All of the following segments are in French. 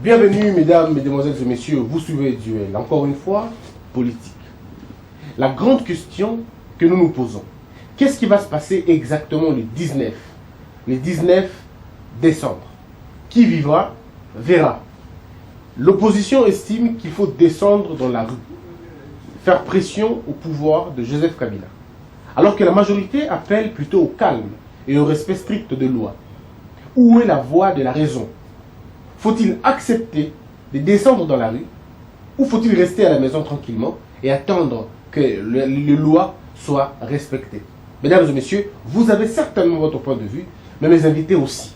Bienvenue, mesdames, mesdemoiselles et messieurs, vous suivez Duel, encore une fois, politique. La grande question que nous nous posons, qu'est-ce qui va se passer exactement le 19 décembre? Qui vivra, verra. L'opposition estime qu'il faut descendre dans la rue, faire pression au pouvoir de Joseph Kabila, alors que la majorité appelle plutôt au calme et au respect strict de loi. Où est la voie de la raison? Faut-il accepter de descendre dans la rue ou faut-il rester à la maison tranquillement et attendre que les lois soient respectées? Mesdames et messieurs, vous avez certainement votre point de vue, mais mes invités aussi.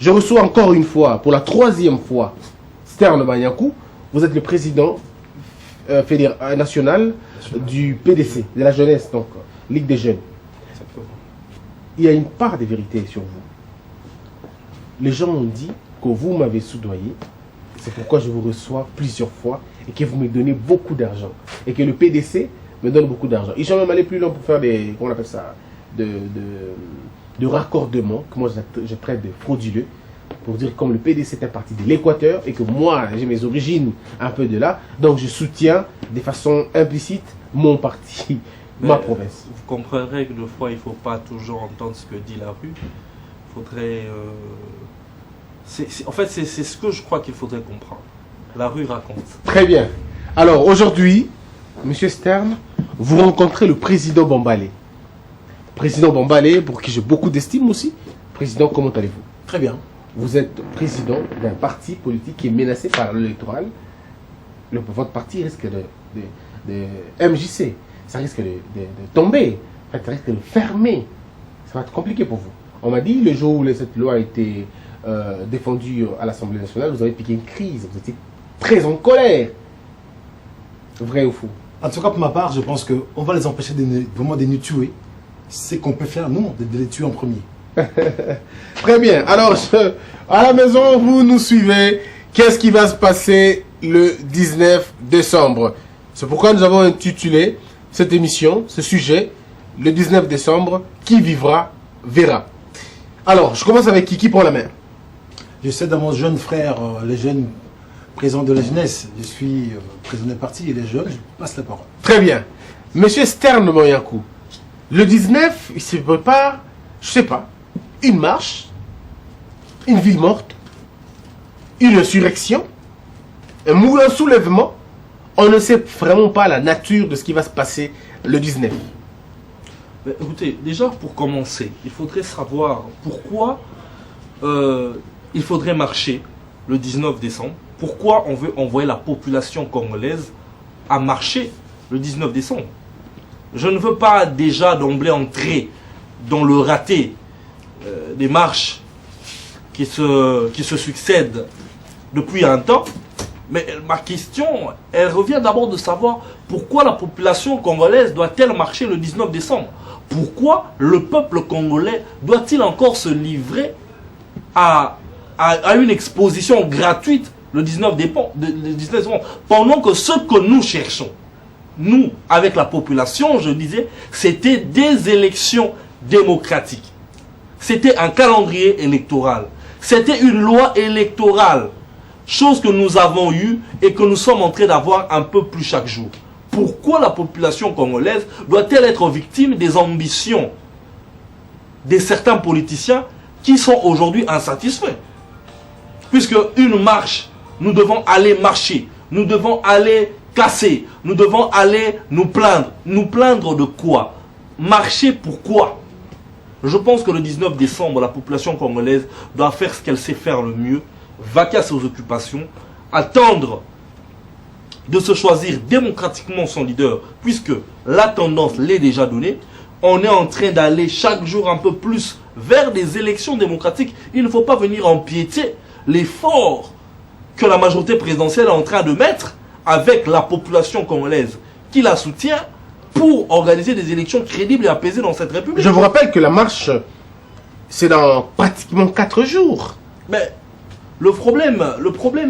Je reçois encore une fois, pour la 3e fois, Stern Manyakou. Vous êtes le président national du PDC, de la jeunesse, donc Ligue des jeunes. Il y a une part de vérité sur vous. Les gens ont dit que vous m'avez soudoyé, c'est pourquoi je vous reçois plusieurs fois et que vous me donnez beaucoup d'argent. Et que le PDC me donne beaucoup d'argent. Ils sont même allés plus loin pour faire des, comment on appelle ça, de raccordement, que moi je traite de frauduleux, pour dire comme le PDC est un parti de l'Équateur et que moi j'ai mes origines un peu de là, donc je soutiens de façon implicite mon parti, ma province. Vous comprendrez que des fois il ne faut pas toujours entendre ce que dit la rue. Il faudrait... en fait, c'est ce que je crois qu'il faudrait comprendre. La rue raconte. Très bien. Alors aujourd'hui, Monsieur Stern, vous rencontrez le président Bambalé. Président Bambalé, pour qui j'ai beaucoup d'estime aussi. Président, comment allez-vous? Très bien. Vous êtes président d'un parti politique qui est menacé par l'électoral. Votre parti risque de MJC. Ça risque de tomber. Ça risque de fermer. Ça va être compliqué pour vous. On m'a dit, le jour où cette loi a été défendue à l'Assemblée nationale, vous avez piqué une crise. Vous étiez très en colère. Vrai ou faux? En tout cas, pour ma part, je pense qu'on va les empêcher vraiment de nous tuer. C'est qu'on peut faire, nous, de les tuer en premier. Très bien. Alors, à la maison, vous nous suivez. Qu'est-ce qui va se passer le 19 décembre? C'est pourquoi nous avons intitulé cette émission, ce sujet, le 19 décembre, qui vivra, verra. Alors, je commence avec qui prend la main? Je sais dans mon jeune frère, le jeune président de la jeunesse, je suis président du parti et les jeunes, je passe la parole. Très bien. Monsieur Stern Manyakou, le 19, il se prépare, je sais pas, une marche, une ville morte, une insurrection, un soulèvement. On ne sait vraiment pas la nature de ce qui va se passer le 19. Mais écoutez, déjà pour commencer, il faudrait savoir pourquoi il faudrait marcher le 19 décembre. Pourquoi on veut envoyer la population congolaise à marcher le 19 décembre? Je ne veux pas déjà d'emblée entrer dans le raté des marches qui se succèdent depuis un temps. Mais ma question, elle revient d'abord de savoir pourquoi la population congolaise doit-elle marcher le 19 décembre? Pourquoi le peuple congolais doit-il encore se livrer à une exposition gratuite le 19 décembre, pendant que ce que nous cherchons, nous, avec la population, je disais, c'était des élections démocratiques. C'était un calendrier électoral. C'était une loi électorale. Chose que nous avons eue et que nous sommes en train d'avoir un peu plus chaque jour. Pourquoi la population congolaise doit-elle être victime des ambitions de certains politiciens qui sont aujourd'hui insatisfaits? Puisque une marche, nous devons aller marcher, nous devons aller casser, nous devons aller nous plaindre. Nous plaindre de quoi? Marcher pourquoi? Je pense que le 19 décembre, la population congolaise doit faire ce qu'elle sait faire le mieux, vaquer à ses occupations, attendre de se choisir démocratiquement son leader, puisque la tendance l'est déjà donnée. On est en train d'aller chaque jour un peu plus vers des élections démocratiques. Il ne faut pas venir empiéter l'effort que la majorité présidentielle est en train de mettre avec la population congolaise qui la soutient pour organiser des élections crédibles et apaisées dans cette République. Je vous rappelle que la marche, c'est dans pratiquement 4 jours. Mais le problème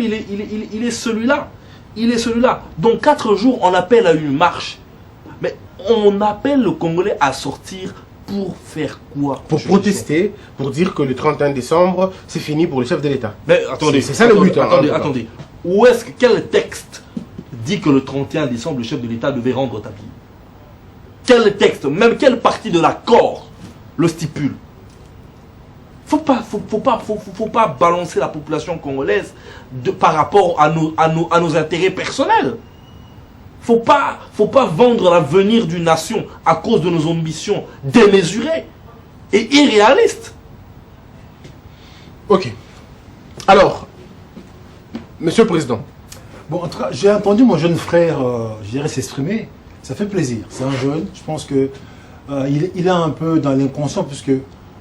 il est celui-là. Il est celui-là. Dans 4 jours, on appelle à une marche. Mais on appelle le Congolais à sortir Pour faire quoi? Pour protester, pour dire que le 31 décembre, c'est fini pour le chef de l'État. Mais attendez, C'est ça le but. hein, Attendez, hein, attendez. Où est-ce que quel texte dit que le 31 décembre, le chef de l'État devait rendre tapis? Quel texte, même quelle partie de l'accord le stipule? Faut pas balancer la population congolaise par rapport à nos intérêts personnels. Faut pas vendre l'avenir d'une nation à cause de nos ambitions démesurées et irréalistes. Ok. Alors, Monsieur le Président, Bon, en tout cas, j'ai entendu mon jeune frère, je dirais, s'exprimer. Ça fait plaisir. C'est un jeune. Je pense que il est un peu dans l'inconscient, puisque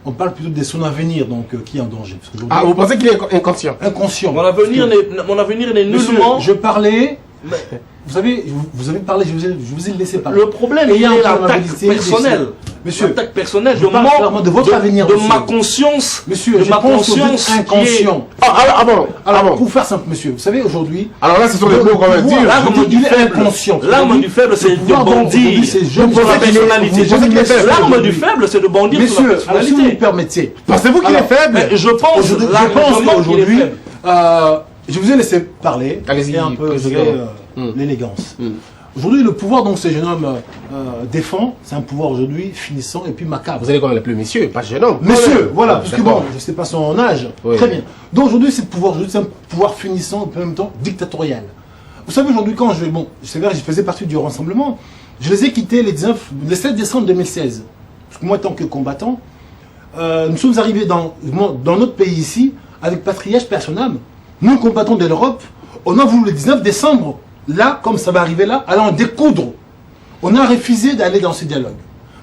on parle plutôt de son avenir, donc qui est en danger. Parce qu'aujourd'hui, vous pensez qu'il est inconscient? inconscient. Mon avenir n'est Monsieur, nullement... je parlais. Vous savez, vous avez parlé, je vous ai laissé parler. Le problème, Et il est l'attaque l'amabilité, personnelle. Monsieur, L'attaque personnelle je parle clairement de votre avenir, de monsieur. ma conscience. Monsieur, de je ma pense que vous conscience êtes inconscient. Alors, pour faire simple, monsieur, vous savez, aujourd'hui, Alors là, ce sont les mots qu'on va dire. L'arme je dis du qu'il est faible, inconscient. l'arme du faible, c'est de pouvoir dont aujourd'hui, bondir ces sur jeunes la gens- personnalité. vous pensez qu'il est faible L'arme du aujourd'hui. faible, c'est de bondir sur la Messieurs, alors, si vous me personnalité. permettez, Pensez-vous qu'il est Alors, faible? Mais je pense aujourd'hui, je largement pense qu'il est qu'aujourd'hui, faible. je vous ai laissé parler, Allez-y, et un peu, je président. dirais, Mm. l'élégance. Mm. Aujourd'hui, le pouvoir dont ce jeune homme défend, c'est un pouvoir aujourd'hui finissant et puis macabre. Vous allez qu'on l'appelle monsieur, pas jeune homme. Monsieur, voilà, Ah, parce que d'accord. bon, je ne sais pas son âge. Oui. Très bien. Donc aujourd'hui, c'est un pouvoir finissant et en même temps dictatorial. Vous savez, aujourd'hui, quand c'est vrai, je faisais partie du rassemblement, je les ai quittés le 7 décembre 2016. Parce que moi, tant que combattant, nous sommes arrivés dans notre pays ici, avec patriage personnel. Nous, combattants de l'Europe, on a voulu le 19 décembre, là, comme ça va arriver là, aller en découdre. On a refusé d'aller dans ce dialogue.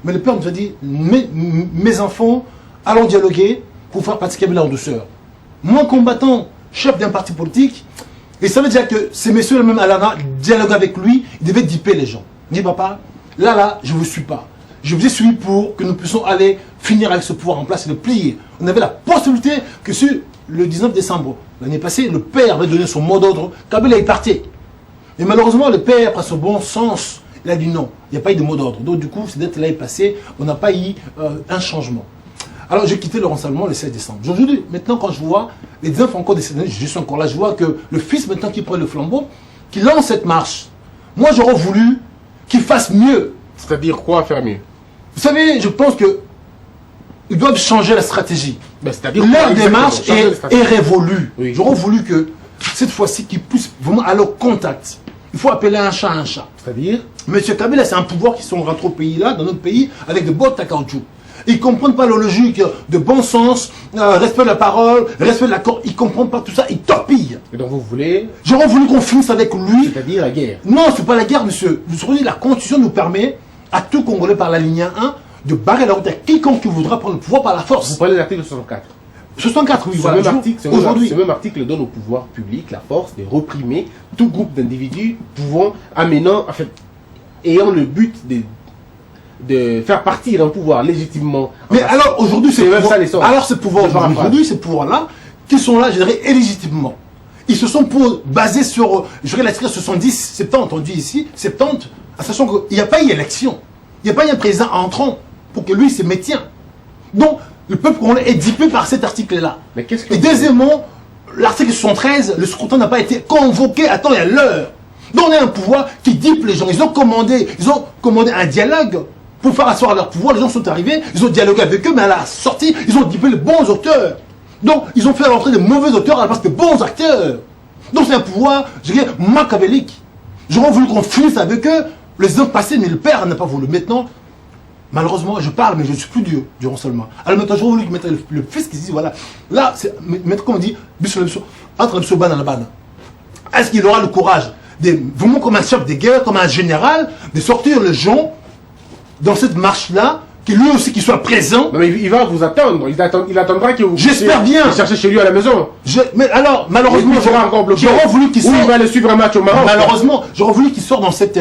Mais le père nous a dit, mes enfants, allons dialoguer pour faire partie Kabila en douceur. Moi, combattant, chef d'un parti politique, et ça veut dire que ces messieurs, même Alana, dialoguent avec lui, ils devaient diper les gens. Il dit, papa, là, je ne vous suis pas. Je vous ai suivi pour que nous puissions aller finir avec ce pouvoir en place et le plier. On avait la possibilité que sur le 19 décembre, l'année passée, le père avait donné son mot d'ordre, Kabila est parti. Et malheureusement, le père, par son bon sens, il a dit non, il n'y a pas eu de mot d'ordre. Donc du coup, cette date-là est passée, on n'a pas eu un changement. Alors j'ai quitté le rassemblement le 16 décembre. Aujourd'hui, maintenant, quand je vois les 19 encore décédés, je suis encore là, je vois que le fils, maintenant, qui prend le flambeau, qui lance cette marche. Moi, j'aurais voulu qu'il fasse mieux. C'est-à-dire quoi faire mieux? Vous savez, je pense que ils doivent changer la stratégie. Ben, c'est-à-dire Leur quoi, démarche exactement, changer la est stratégie. révolue. Oui. J'aurais voulu que cette fois-ci, qu'ils puissent vraiment aller au contact. Il faut appeler un chat un chat. C'est-à-dire? Monsieur Kabila, c'est un pouvoir qui sont rentrés au pays là, dans notre pays, avec de bottes à caoutchouc. Ils ne comprennent pas la logique de bon sens, respect de la parole, respect de l'accord. Ils ne comprennent pas tout ça, ils torpillent. Et donc vous voulez, J'aurais voulu qu'on finisse avec lui. c'est-à-dire la guerre. Non, c'est pas la guerre, monsieur. Vous savez, la Constitution nous permet, à tout Congolais par la ligne 1, de barrer la route à quiconque qui voudra prendre le pouvoir par la Vous force. parlez de l'article 64. 64, oui, Ce voilà. même article, Aujourd'hui, ce même article donne au pouvoir public la force de réprimer tout groupe d'individus pouvant, ayant le but de faire partir un pouvoir légitimement. mais alors aujourd'hui, C'est même ça l'essence. alors ce pouvoir Je paraphrase. aujourd'hui, ces pouvoirs-là, qui sont là, je dirais, illégitimement. Ils se sont basés sur, je dirais, l'article 70, 70, on dit ici, 70, en sachant qu'il n'y a pas eu élection. Il n'y a pas eu un président entrant pour que lui se maintient. Donc, le peuple congolais est dipé par cet article-là. Mais qu'est-ce que Et deuxièmement, l'article 73, le scrutin n'a pas été convoqué à temps et à l'heure. Donc on a un pouvoir qui dipe les gens. Ils ont commandé un dialogue pour faire asseoir leur pouvoir. Les gens sont arrivés, ils ont dialogué avec eux, mais à la sortie, ils ont dipé les bons auteurs. Donc ils ont fait rentrer les mauvais auteurs à la place des bons acteurs. Donc c'est un pouvoir, je dirais, machiavélique. J'aurais voulu qu'on finisse avec eux les ans passés, mais le père n'a pas voulu. Maintenant, malheureusement, je parle, mais je ne suis plus du rassemblement. Alors maintenant, j'aurais voulu que mettre le fils qui dit, voilà, là, maintenant, comme on dit, entre le ban dans la banne. Est-ce qu'il aura le courage, vraiment comme un chef de guerre, comme un général, de sortir les gens dans cette marche-là, que lui aussi qu'il soit présent? Non, mais il va vous attendre. Il attendra que vous J'espère bien. chercher chez lui à la maison. Mais alors, malheureusement, Et puis, il sera encore bloqué. j'aurais voulu qu'il Ou il sorte. va aller suivre un match au Maroc. Malheureusement, j'aurais voulu qu'il sorte dans cette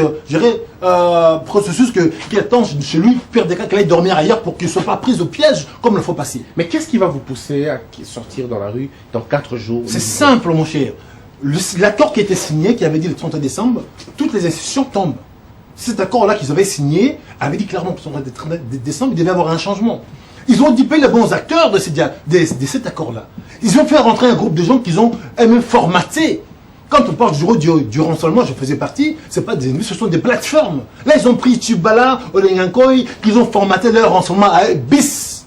processus qu'il attend chez lui, pire des cas, qu'il aille dormir ailleurs pour qu'il ne soit pas pris au piège comme il faut passer. Mais qu'est-ce qui va vous pousser à sortir dans la rue dans 4 jours? C'est simple, mon cher. L'accord qui a été signé, qui avait dit le 31 décembre, toutes les institutions tombent. cet accord-là qu'ils avaient signé avait dit clairement que sur le 31 décembre, il devait y avoir un changement. Ils ont dipé les bons acteurs de cet accord-là. Ils ont fait rentrer un groupe de gens qu'ils ont eux-mêmes formatés. Quand on parle du renseignement, je faisais partie, ce pas des ennemis, ce sont des plateformes. Là, ils ont pris Tchibala, Olengankoy, qu'ils ont formaté leur renseignement à bis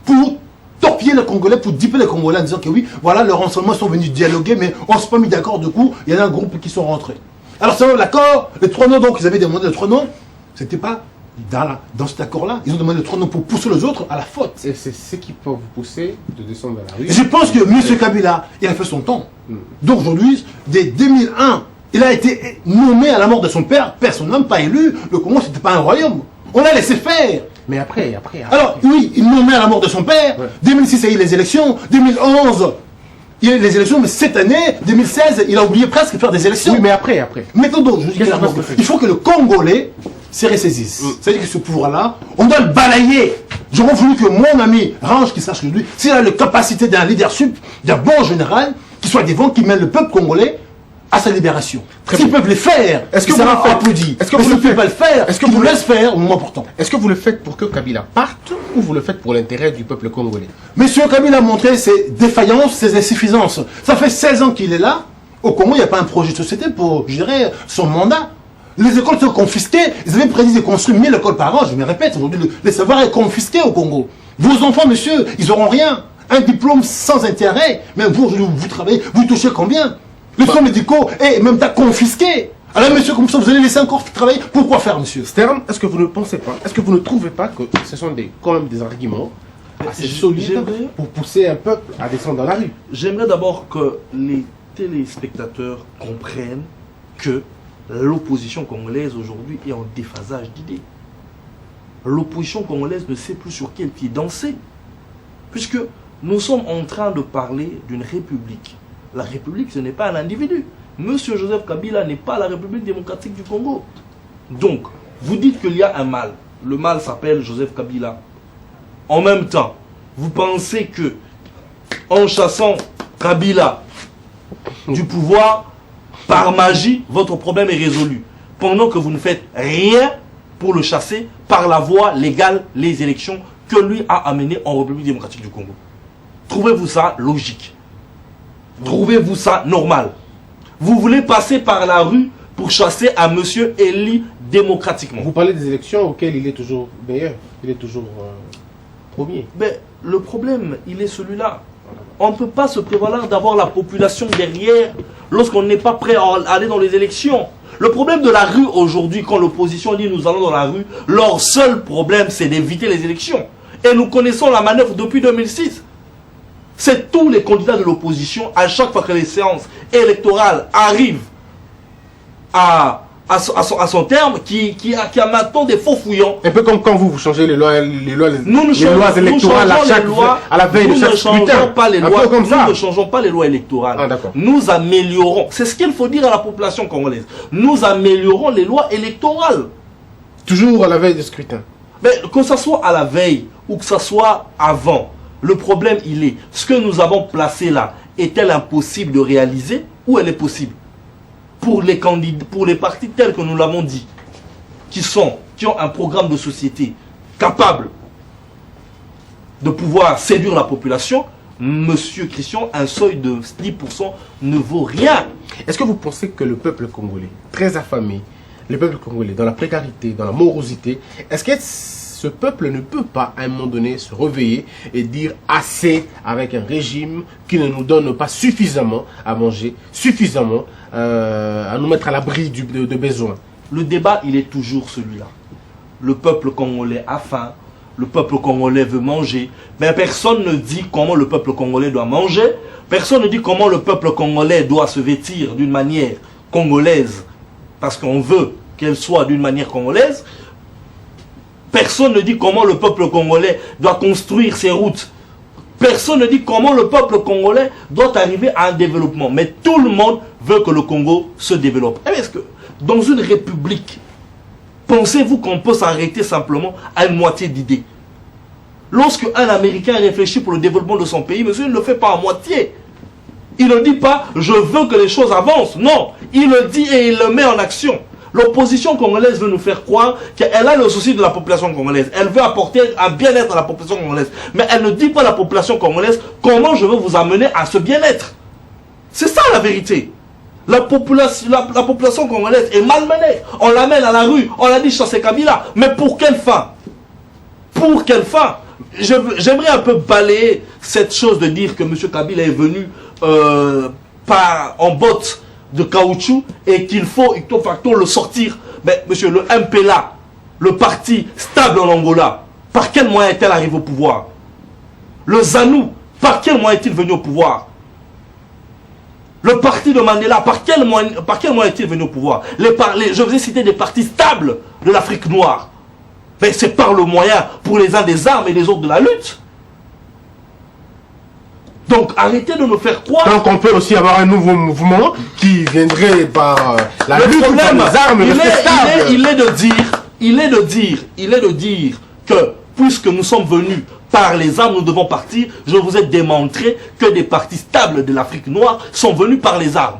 pour torpiller les Congolais, pour diper les Congolais en disant que oui, voilà, leurs renseignements sont venus dialoguer, mais on ne s'est pas mis d'accord de coup, il y en a un groupe qui sont rentrés. Alors, c'est l'accord, les 3 noms, donc, ils avaient demandé les 3 noms, c'était pas dans cet accord-là, ils ont demandé les 3 noms pour pousser les autres à la faute. Et c'est ce qui peut vous pousser de descendre dans la rue. Et je pense que M. Kabila, il a fait son temps. Donc aujourd'hui, dès 2001, il a été nommé à la mort de son père, personne n'a pas élu, le Congo c'était pas un royaume. On l'a laissé faire. Mais après. Alors oui, il nommé à la mort de son père, 2006 il y a eu les élections, 2011 il y a eu les élections, mais cette année, 2016, il a oublié presque de faire des élections. Oui, mais après. Maintenant donc, je dis clairement, il faut que le Congolais se ressaisisse. C'est-à-dire que ce pouvoir-là, on doit le balayer. J'aurais voulu que mon ami Range, qui sache que lui, s'il a la capacité d'un leadership, d'un bon général, qui soit devant, qui mène le peuple congolais à sa libération. S'ils peuvent le faire, est-ce que ça va applaudir. Est-ce que vous ne le pouvez faites pas le faire? Est-ce que vous le laissez faire au moment important? Est-ce que vous le faites pour que Kabila parte ou vous le faites pour l'intérêt du peuple congolais? Monsieur Kabila a montré ses défaillances, ses insuffisances. Ça fait 16 ans qu'il est là. Au Congo, il n'y a pas un projet de société pour gérer son mandat. Les écoles sont confisquées. Ils avaient prédit de construire 1000 écoles par an. Je me répète, aujourd'hui, le savoir est confisqué au Congo. Vos enfants, monsieur, ils n'auront rien. Un diplôme sans intérêt. Mais vous, vous travaillez, vous touchez combien? Les soins médicaux et même confisqués. Alors, monsieur, comme ça, vous allez laisser encore travailler. Pourquoi faire, monsieur? Stern, est-ce que vous ne pensez pas, est-ce que vous ne trouvez pas que ce sont quand même des arguments assez solides pour pousser un peuple à descendre dans la rue? J'aimerais d'abord que les téléspectateurs comprennent que l'opposition congolaise aujourd'hui est en déphasage d'idées. L'opposition congolaise ne sait plus sur quel pied danser. Puisque nous sommes en train de parler d'une république. La république, ce n'est pas un individu. Monsieur Joseph Kabila n'est pas la République démocratique du Congo. Donc, vous dites qu'il y a un mal. Le mal s'appelle Joseph Kabila. En même temps, vous pensez que en chassant Kabila du pouvoir, par magie, votre problème est résolu. Pendant que vous ne faites rien pour le chasser par la voie légale, les élections que lui a amenées en République démocratique du Congo. Trouvez-vous ça logique? Trouvez-vous ça normal? Vous voulez passer par la rue pour chasser un monsieur élu démocratiquement. Vous parlez des élections auxquelles il est toujours meilleur, il est toujours premier. Mais le problème, il est celui-là. On ne peut pas se prévaloir d'avoir la population derrière lorsqu'on n'est pas prêt à aller dans les élections. Le problème de la rue aujourd'hui, quand l'opposition dit nous allons dans la rue, leur seul problème c'est d'éviter les élections. Et nous connaissons la manœuvre depuis 2006. C'est tous les candidats de l'opposition, à chaque fois que les séances électorales arrivent à son terme, qui a maintenant des faux fouillants. Un peu comme quand vous changez les lois électorales à la veille de chaque scrutin. Nous ne changeons pas les lois électorales. Ah, d'accord. Nous améliorons, c'est ce qu'il faut dire à la population congolaise, nous améliorons les lois électorales. Toujours à la veille du scrutin. Mais que ce soit à la veille ou que ce soit avant, le problème il est, ce que nous avons placé là, est-elle impossible de réaliser ou elle est possible? Pour les candidats, pour les partis tels que nous l'avons dit, qui ont un programme de société capable de pouvoir séduire la population, Monsieur Christian, un seuil de 10% ne vaut rien. Est-ce que vous pensez que le peuple congolais, très affamé, le peuple congolais, dans la précarité, dans la morosité, est-ce que ce peuple ne peut pas, à un moment donné, se réveiller et dire assez avec un régime qui ne nous donne pas suffisamment à manger, suffisamment à nous mettre à l'abri de besoins? Le débat, il est toujours celui-là. Le peuple congolais a faim, le peuple congolais veut manger, mais personne ne dit comment le peuple congolais doit manger, personne ne dit comment le peuple congolais doit se vêtir d'une manière congolaise, parce qu'on veut qu'elle soit d'une manière congolaise. Personne ne dit comment le peuple congolais doit construire ses routes. Personne ne dit comment le peuple congolais doit arriver à un développement. Mais tout le monde veut que le Congo se développe. Est-ce que dans une république, pensez-vous qu'on peut s'arrêter simplement à une moitié d'idées? Lorsque un Américain réfléchit pour le développement de son pays, monsieur, il ne le fait pas à moitié. Il ne dit pas « je veux que les choses avancent ». Non, il le dit et il le met en action. L'opposition congolaise veut nous faire croire qu'elle a le souci de la population congolaise. Elle veut apporter un bien-être à la population congolaise. Mais elle ne dit pas à la population congolaise comment je veux vous amener à ce bien-être. C'est ça la vérité. La population congolaise est malmenée. On l'amène à la rue, on l'a dit chasser Kabila. Mais pour quelle fin? Pour quelle fin? J'aimerais un peu balayer cette chose de dire que M. Kabila est venu en botte de caoutchouc et qu'il faut icto facto le sortir. Mais monsieur, le MPLA, le parti stable en Angola, par quel moyen est-elle arrivée au pouvoir? Le ZANU, par quel moyen est-il venu au pouvoir? Le parti de Mandela, par quel moyen est-il venu au pouvoir? Je vous ai cité des partis stables de l'Afrique noire. Mais c'est par le moyen pour les uns des armes et les autres de la lutte. Donc arrêtez de nous faire croire. Donc on peut aussi avoir un nouveau mouvement qui viendrait par la lutte contre les armes. Il est de dire que puisque nous sommes venus par les armes, nous devons partir. Je vous ai démontré que des partis stables de l'Afrique noire sont venus par les armes.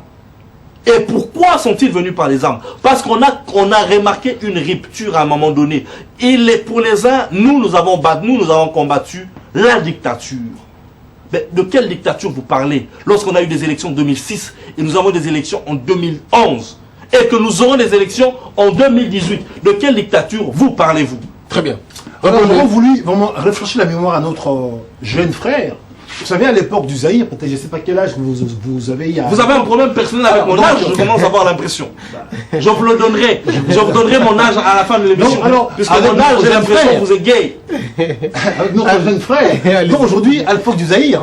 Et pourquoi sont-ils venus par les armes? Parce qu'on a remarqué une rupture à un moment donné. Pour les uns, nous avons combattu la dictature. Mais de quelle dictature vous parlez? Lorsqu'on a eu des élections en 2006 et nous avons des élections en 2011 et que nous aurons des élections en 2018, de quelle dictature vous parlez-vous? Très bien. Alors, nous avons voulu vraiment réfléchir la mémoire à notre jeune frère. Vous savez, à l'époque du Zaïre, peut-être je ne sais pas quel âge vous avez. Vous avez un problème personnel avec mon âge, je commence à avoir l'impression. Je vous le donnerai. Je vous donnerai mon âge à la fin de l'émission. Puisque mon âge, j'ai l'impression que vous êtes gay. Avec notre jeune frère. Donc aujourd'hui, à l'époque du Zaïre,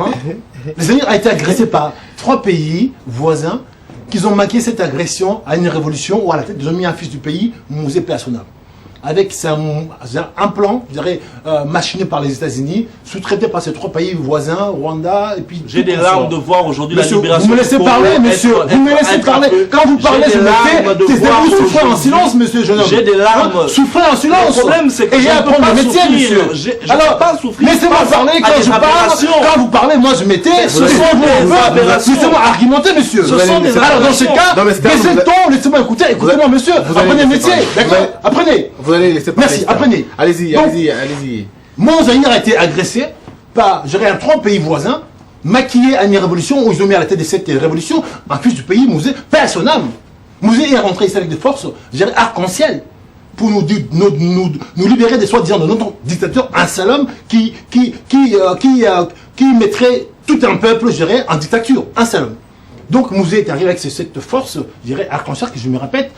le Zaïre a été agressé par 3 pays voisins qui ont marqué cette agression à une révolution où à la tête, ils ont mis un fils du pays, Mouzé Persona. Avec un plan, je dirais, machiné par les États-Unis, sous-traité par ces 3 pays voisins, Rwanda, et puis... J'ai des larmes de voir aujourd'hui la libération. Vous me laissez parler, monsieur. Vous me laissez parler. Quand vous parlez, je me fais... Vous souffrez en silence, monsieur jeune homme. J'ai des larmes. Souffrez en silence. Le problème, c'est que et j'ai à prendre le métier, monsieur. Alors, laissez-moi parler quand je parle. Quand vous parlez, moi je m'étais. Ce sont vos aberrations. Laissez-moi argumenter, monsieur. Ce sont des Alors, dans ce cas, baissez le ton, laissez-moi écouter. Écoutez-moi, monsieur. Apprenez le métier. D'accord? Apprenez. Vous allez laisser parler. Merci, apprenez. Allez-y. Mon Zaïre a été agressé par, je dirais, 3 pays voisins, maquillés à une révolution où ils ont mis à la tête de cette révolution un fils du pays, Mouzé, paix à son âme. Mouzé est rentré ici avec des forces, je dirais, arc-en-ciel, pour nous libérer des soi-disant de notre dictateur, un seul homme qui mettrait tout un peuple, je dirais, en dictature, un seul homme. Donc Mouzé est arrivé avec cette force, je dirais, arc-en-ciel, que je me répète,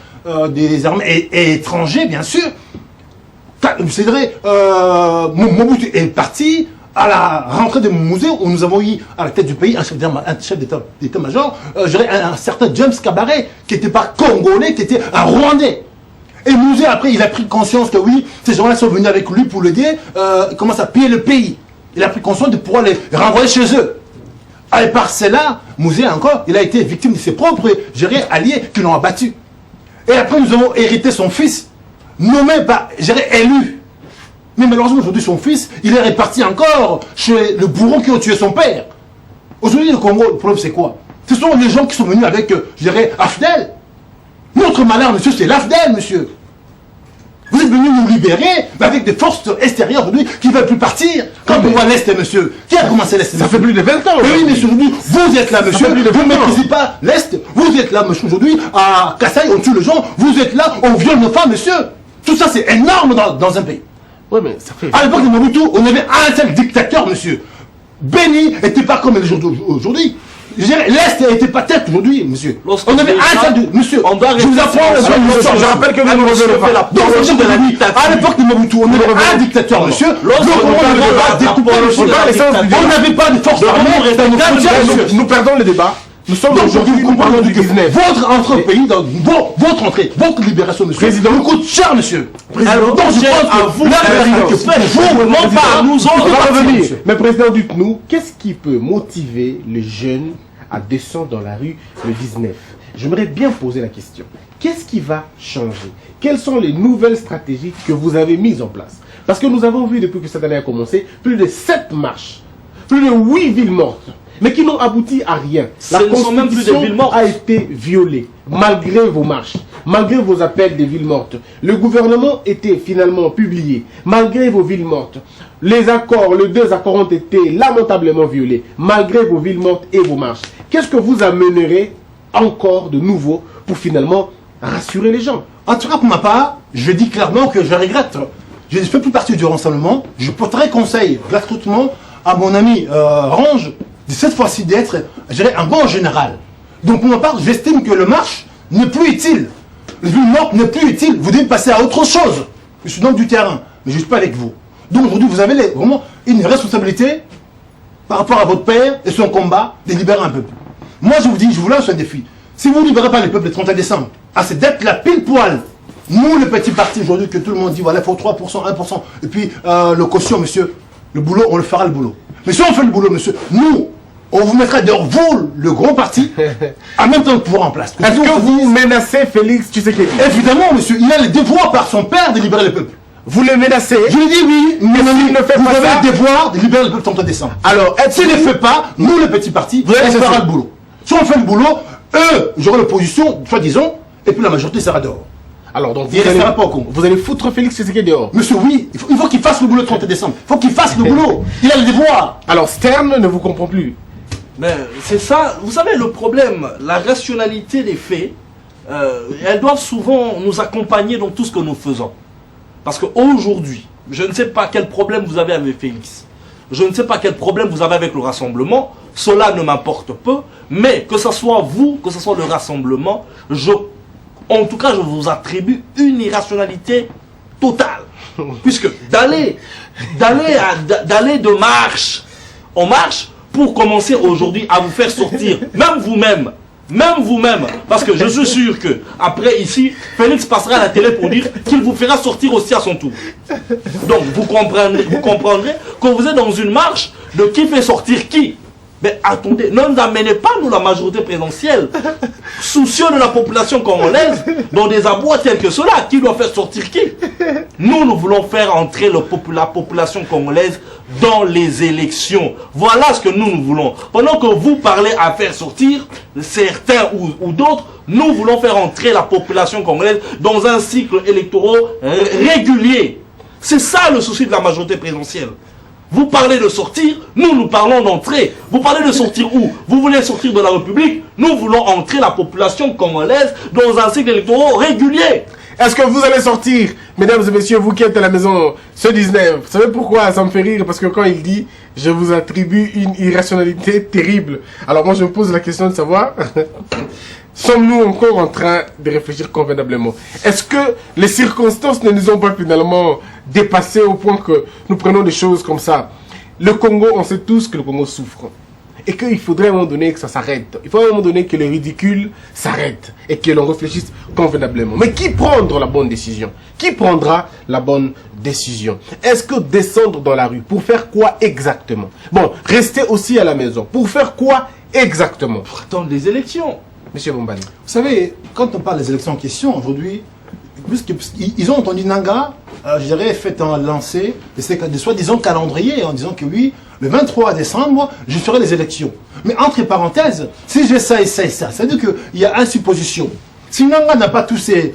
des armées et étrangers, bien sûr. C'est vrai, Mobutu est parti à la rentrée de Mouzé, où nous avons eu à la tête du pays un chef d'état-major, je dirais un certain James Kabaré, qui n'était pas congolais, qui était un Rwandais. Et Mouzé, après, il a pris conscience que oui, ces gens-là sont venus avec lui pour l'aider, il commence à piller le pays. Il a pris conscience de pouvoir les renvoyer chez eux. Et par cela, Mouzé encore, il a été victime de ses propres, je dirais, alliés qui l'ont abattu. Et après, nous avons hérité son fils, nommé par, je dirais, élu. Mais malheureusement, aujourd'hui, son fils, il est réparti encore chez le bourreau qui a tué son père. Aujourd'hui, le Congo, le problème, c'est quoi? Ce sont les gens qui sont venus avec, je dirais, Afdel. Notre malheur, monsieur, c'est l'Afdel, monsieur. Vous êtes venus nous libérer, mais avec des forces extérieures aujourd'hui qui ne veulent plus partir. Quand on voit l'Est, monsieur, qui a commencé l'Est? Ça fait plus de 20 ans. Oui, monsieur, aujourd'hui, vous êtes là, monsieur. Vous ne maîtrisez pas l'Est. Vous êtes là, monsieur, aujourd'hui, à Kassai, on tue les gens. Vous êtes là, on viole nos femmes, monsieur. Tout ça, c'est énorme dans un pays. Oui, mais ça fait... À l'époque de Mobutu, on avait un seul dictateur, monsieur. Béni n'était pas comme aujourd'hui. L'Est n'était pas tête aujourd'hui, monsieur. On avait un seul... Monsieur, je vous apprends... Je rappelle que vous nous revenez pas. À l'époque de Mobutu, on avait un dictateur, monsieur. On n'avait pas de force armée dans nos frontières, monsieur. Nous perdons le débat. Nous sommes aujourd'hui, nous parlons du 19. Votre entrée au pays, votre entrée, votre libération, monsieur, Président, nous coûte cher, monsieur. Président, donc je pense que vous, non pas nous autres, on va revenir. Mais président, dites-nous, qu'est-ce qui peut motiver les jeunes à descendre dans la rue le 19? J'aimerais bien poser la question. Qu'est-ce qui va changer? Quelles sont les nouvelles stratégies que vous avez mises en place? Parce que nous avons vu depuis que cette année a commencé, plus de 7 marches, plus de 8 villes mortes, mais qui n'ont abouti à rien. La Constitution a été violée, malgré vos marches. malgré vos appels des villes mortes, le gouvernement était finalement publié, malgré vos villes mortes. Les deux accords ont été lamentablement violés, malgré vos villes mortes et vos marches. Qu'est-ce que vous amènerez encore de nouveau pour finalement rassurer les gens? En tout cas, pour ma part, je dis clairement que je regrette. Je ne fais plus partie du rassemblement. Je porterai conseil gratuitement à mon ami Range, de cette fois-ci d'être, je dirais, un bon général. Donc pour ma part, j'estime que le marche n'est plus utile. Le ville morte n'est plus utile. Vous devez passer à autre chose. Je suis donc du terrain, mais je ne suis pas avec vous. Donc aujourd'hui, vous avez vraiment une responsabilité par rapport à votre père et son combat de libérer un peuple. Moi, je vous dis, je vous lance un défi. Si vous ne libérez pas le peuple le 31 décembre, à cette date-là, pile poil, nous, le petit parti aujourd'hui, que tout le monde dit, voilà, il faut 3%, 1%, et puis le caution, monsieur, le boulot, on le fera le boulot. Mais si on fait le boulot, monsieur, nous, on vous mettra dehors, vous, le gros parti, en même temps de pouvoir en place. Est-ce que vous menacez Félix Tshisekedi? Évidemment, monsieur, il a le devoir par son père de libérer le peuple. Vous le menacez? Je lui dis oui, mais s'il ne fait vous pas avez ça, le devoir de libérer le peuple le 31 décembre. Alors, s'il ne le fait pas, nous, le petit parti, on fera le boulot. Si on fait le boulot, eux, j'aurai l'opposition, soi-disant, et puis la majorité sera dehors. Alors, donc, vous allez foutre Félix Tshisekedi dehors? Monsieur, oui, il faut qu'il fasse le boulot le 30 décembre. Il faut qu'il fasse le boulot. Il a le devoir. Alors, Stern ne vous comprend plus. Mais c'est ça, vous savez, le problème, la rationalité des faits, elles doivent souvent nous accompagner dans tout ce que nous faisons. Parce qu'aujourd'hui, je ne sais pas quel problème vous avez avec Félix. Je ne sais pas quel problème vous avez avec le rassemblement. Cela ne m'importe peu. Mais que ce soit vous, que ce soit le rassemblement, en tout cas, je vous attribue une irrationalité totale. Puisque d'aller de marche en marche pour commencer aujourd'hui à vous faire sortir, même vous-même, parce que je suis sûr que après ici, Félix passera à la télé pour dire qu'il vous fera sortir aussi à son tour. Donc vous comprendrez que vous êtes dans une marche de qui fait sortir qui. Mais attendez, ne nous amenez pas, nous, la majorité présidentielle, soucieux de la population congolaise, dans des abois tels que ceux-là, qui doit faire sortir qui? Nous voulons faire entrer la population congolaise dans les élections. Voilà ce que nous voulons. Pendant que vous parlez à faire sortir certains ou d'autres, nous voulons faire entrer la population congolaise dans un cycle électoral régulier. C'est ça le souci de la majorité présidentielle. Vous parlez de sortir, nous parlons d'entrer. Vous parlez de sortir où? Vous voulez sortir de la République? Nous voulons entrer la population congolaise dans un cycle électoral régulier. Est-ce que vous allez sortir, mesdames et messieurs, vous qui êtes à la maison, ce 19? Vous savez pourquoi ça me fait rire? Parce que quand il dit « je vous attribue une irrationalité terrible », alors moi je me pose la question de savoir... Sommes-nous encore en train de réfléchir convenablement? Est-ce que les circonstances ne nous ont pas finalement dépassé au point que nous prenons des choses comme ça? Le Congo, on sait tous que le Congo souffre. Et qu'il faudrait à un moment donné que ça s'arrête. Il faut à un moment donné que le ridicule s'arrête. Et que l'on réfléchisse convenablement. Mais qui prendra la bonne décision? Qui prendra la bonne décision? Est-ce que descendre dans la rue, pour faire quoi exactement? Bon, rester aussi à la maison. Pour faire quoi exactement? Pour attendre les élections. Monsieur Bombali. Vous savez, quand on parle des élections en question aujourd'hui, puisqu'ils ont entendu Nanga, je dirais, fait un lancer de soi-disant calendrier en disant que oui, le 23 décembre, je ferai les élections. Mais entre parenthèses, si j'ai ça et ça et ça, ça veut dire qu'il y a une supposition. Si Nanga n'a pas tous ses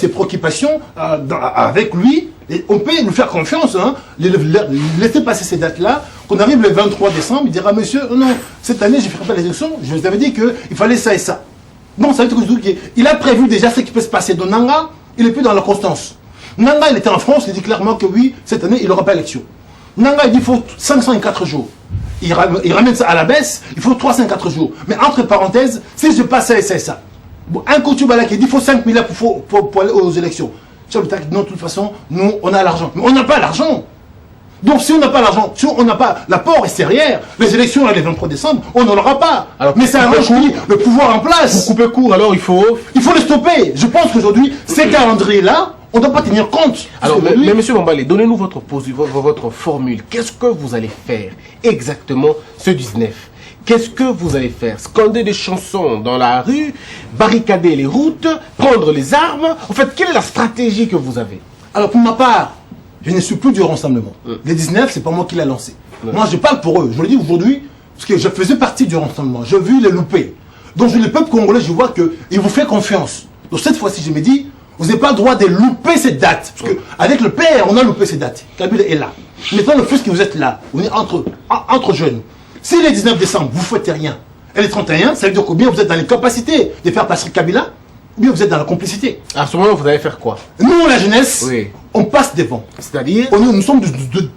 préoccupations avec lui, et on peut nous faire confiance, hein, laisser passer ces dates-là, qu'on arrive le 23 décembre, il dira, monsieur, non, cette année, je ne ferai pas les élections, je vous avais dit qu'il fallait ça et ça. Bon, ça veut dire qu'il a prévu déjà ce qui peut se passer. Donc Nanga, il n'est plus dans la constance. Nanga, il était en France, il dit clairement que oui, cette année, il n'aura pas d'élection. Nanga, il dit qu'il faut 504 jours. Il ramène ça à la baisse, il faut 304 jours. Mais entre parenthèses, si je passe ça et ça et ça. Bon, un Koutoubala qui dit qu'il faut 5 000 pour aller aux élections. Non, de toute façon, nous, on a l'argent. Mais on n'a pas l'argent. Donc, si on n'a pas l'argent, si on n'a pas l'apport extérieur, les élections, les 23 décembre, on n'en aura pas. Alors, mais ça arrange le pouvoir en place. Pour couper court, alors, il faut le stopper. Je pense qu'aujourd'hui, ces calendriers-là, on ne doit pas tenir compte. Alors, mais monsieur Bombali, donnez-nous votre formule. Qu'est-ce que vous allez faire exactement ce 19? Qu'est-ce que vous allez faire? Scander des chansons dans la rue, barricader les routes, prendre les armes? En fait, quelle est la stratégie que vous avez? Alors, pour ma part, je ne suis plus du rassemblement. Les 19, c'est pas moi qui l'ai lancé. Moi, je parle pour eux. Je vous le dis aujourd'hui, parce que je faisais partie du rassemblement. J'ai vu les louper. Donc, le peuple congolais, je vois qu'il vous fait confiance. Donc cette fois-ci, je me dis, vous n'avez pas le droit de louper cette date. Parce qu'avec le père, on a loupé cette date. Kabila est là. Maintenant, le fait que vous êtes là, vous êtes entre jeunes. Si le 19 décembre, vous ne faites rien, et le 31, ça veut dire combien vous êtes dans les capacités de faire passer Kabila, ou bien vous êtes dans la complicité. À ce moment, vous allez faire quoi? Nous, la jeunesse, Oui. on passe devant. C'est-à-dire? Nous sommes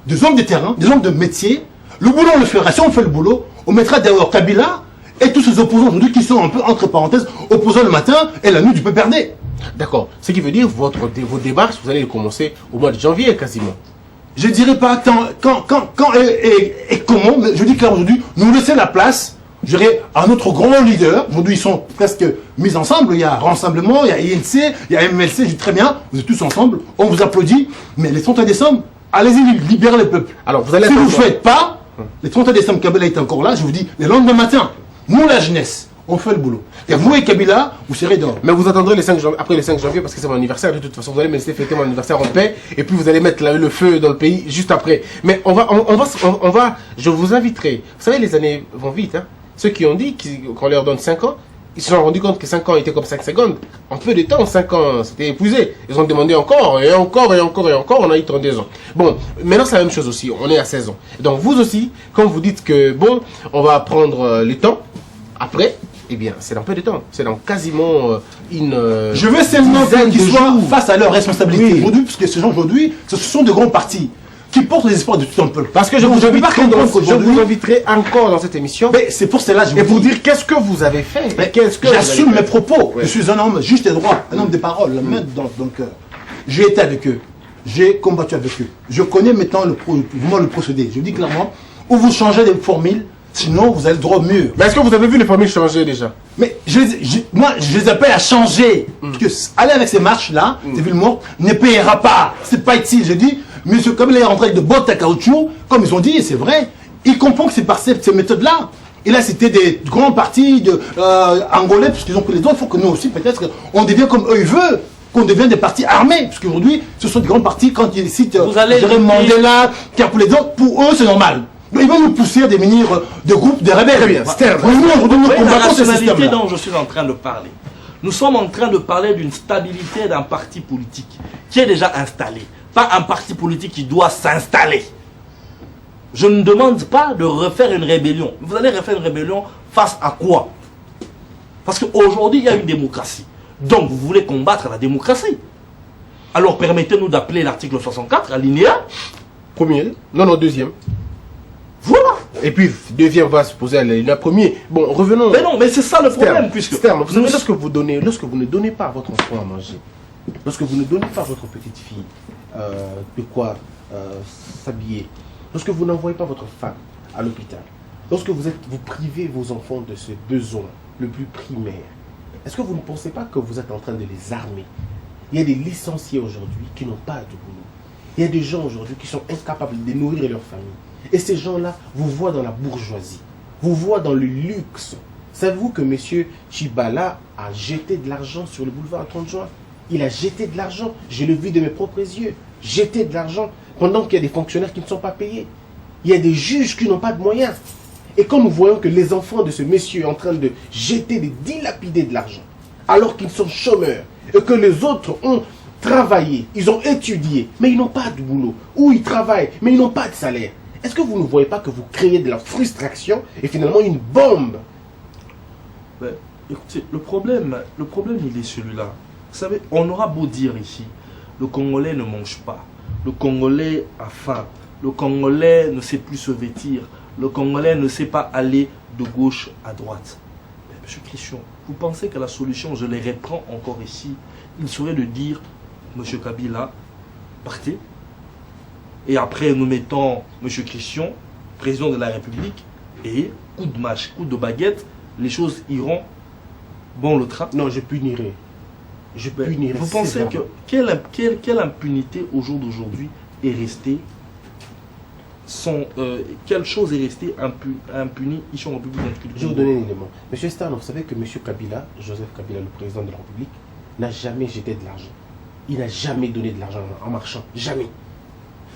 des hommes de terrain, des hommes de métier. Le boulot, on le fera. Si on fait le boulot, on mettra dehors Kabila et tous ces opposants aujourd'hui qui sont un peu, entre parenthèses, opposants le matin et la nuit du peuple perdé. D'accord. Ce qui veut dire vos démarches, vous allez les commencer au mois de janvier quasiment. Je dirais pas quand et comment, mais je dis clairement aujourd'hui, nous laisser la place, je dirais, à notre grand leader. Aujourd'hui, ils sont presque mis ensemble. Il y a Rassemblement, il y a INC, il y a MLC, je dis très bien, vous êtes tous ensemble, on vous applaudit, mais les 31 décembre, allez-y, libérez le peuple. Alors, vous allez si vous ne faites pas, les 31 décembre, Kabila est encore là, je vous dis, le lendemain matin, nous, la jeunesse, on fait le boulot. Et vous et Kabila, vous serez dehors. Mais vous attendrez après le 5 janvier parce que c'est mon anniversaire. De toute façon, vous allez me laisser fêter mon anniversaire en paix. Et puis vous allez mettre le feu dans le pays juste après. Mais je vous inviterai. Vous savez, les années vont vite. Hein. Ceux qui ont dit qu'on leur donne 5 ans, ils se sont rendus compte que 5 ans étaient comme 5 secondes. En peu de temps, 5 ans, c'était épuisé. Ils ont demandé encore, et encore, et encore, et encore. On a eu 32 ans. Bon, maintenant c'est la même chose aussi. On est à 16 ans. Donc vous aussi, quand vous dites que, bon, on va prendre le temps, après, eh bien, c'est dans peu de temps. C'est dans quasiment je veux seulement qu'ils soient face à leurs responsabilités. Oui. Aujourd'hui, parce que ces gens aujourd'hui, ce sont de grands partis qui portent les espoirs de tout un peuple. Parce que je vous inviterai encore dans cette émission. Mais c'est pour cela que je vous dire qu'est-ce que vous avez fait. J'assume mes propos. Oui. Je suis un homme juste et droit, un homme de parole, la main dans le cœur. J'ai été avec eux. J'ai combattu avec eux. Je connais maintenant le procédé. Je dis clairement, où vous changez des formules, sinon vous allez droit au mur. Mais est-ce que vous avez vu les formules changer déjà? Mais moi, je les appelle à changer. Parce que aller avec ces marches-là, ces villes mortes, ne payera pas. C'est pas utile. Je dis, monsieur, comme il est rentré avec de bottes à caoutchouc, comme ils ont dit, et c'est vrai, il comprend que c'est par ces méthodes-là. Et là, c'était des grands partis angolais, parce qu'ils ont pris les autres. Il faut que nous aussi, peut-être, on devienne comme eux ils veulent. Qu'on devienne des partis armés, parce qu'aujourd'hui, ce sont des grands partis, quand ils citent Mandela, qui a pour les autres, pour eux, c'est normal. Ils vont nous pousser à devenir des groupes de rebelles. Très bien. La nationalité dont je suis en train de parler. Nous sommes en train de parler d'une stabilité d'un parti politique qui est déjà installé. Pas un parti politique qui doit s'installer. Je ne demande pas de refaire une rébellion. Vous allez refaire une rébellion face à quoi? Parce qu'aujourd'hui, il y a une démocratie. Donc, vous voulez combattre la démocratie. Alors, permettez-nous d'appeler l'article 64, alinéa. Premier. Non, deuxième. Voilà. Et puis, deuxième va se poser à la premier. Bon, revenons. Mais non, mais c'est ça le problème, puisque... vous savez, lorsque vous ne donnez pas à votre enfant à manger, lorsque vous ne donnez pas à votre petite fille de quoi s'habiller, lorsque vous n'envoyez pas votre femme à l'hôpital, lorsque vous privez vos enfants de ce besoin le plus primaire, est-ce que vous ne pensez pas que vous êtes en train de les armer? Il y a des licenciés aujourd'hui qui n'ont pas de boulot. Il y a des gens aujourd'hui qui sont incapables de nourrir leur famille. Et ces gens-là vous voient dans la bourgeoisie, vous voient dans le luxe. Savez-vous que M. Tshibala a jeté de l'argent sur le boulevard 30 juin? Il a jeté de l'argent, je l'ai vu de mes propres yeux, jeter de l'argent pendant qu'il y a des fonctionnaires qui ne sont pas payés. Il y a des juges qui n'ont pas de moyens. Et quand nous voyons que les enfants de ce monsieur sont en train de jeter, de dilapider de l'argent, alors qu'ils sont chômeurs, et que les autres ont travaillé, ils ont étudié, mais ils n'ont pas de boulot, ou ils travaillent, mais ils n'ont pas de salaire. Est-ce que vous ne voyez pas que vous créez de la frustration et finalement une bombe? Ben, écoutez, le problème, il est celui-là. Vous savez, on aura beau dire ici, le Congolais ne mange pas, le Congolais a faim, le Congolais ne sait plus se vêtir, le Congolais ne sait pas aller de gauche à droite. Mais monsieur Christian, vous pensez que la solution, je les reprends encore ici, il serait de dire, monsieur Kabila, partez. Et après, nous mettons M. Christian, président de la République, et coup de mâche, coup de baguette, les choses iront bon le train. Non, je punirai. Je punirai. Vous pensez que quelle impunité au jour d'aujourd'hui est restée quelle chose est restée impunie ici en République du Congo? Je vais vous donner un élément. Monsieur Stan, vous savez que M. Kabila, Joseph Kabila, le président de la République, n'a jamais jeté de l'argent. Il n'a jamais donné de l'argent en marchant. Jamais.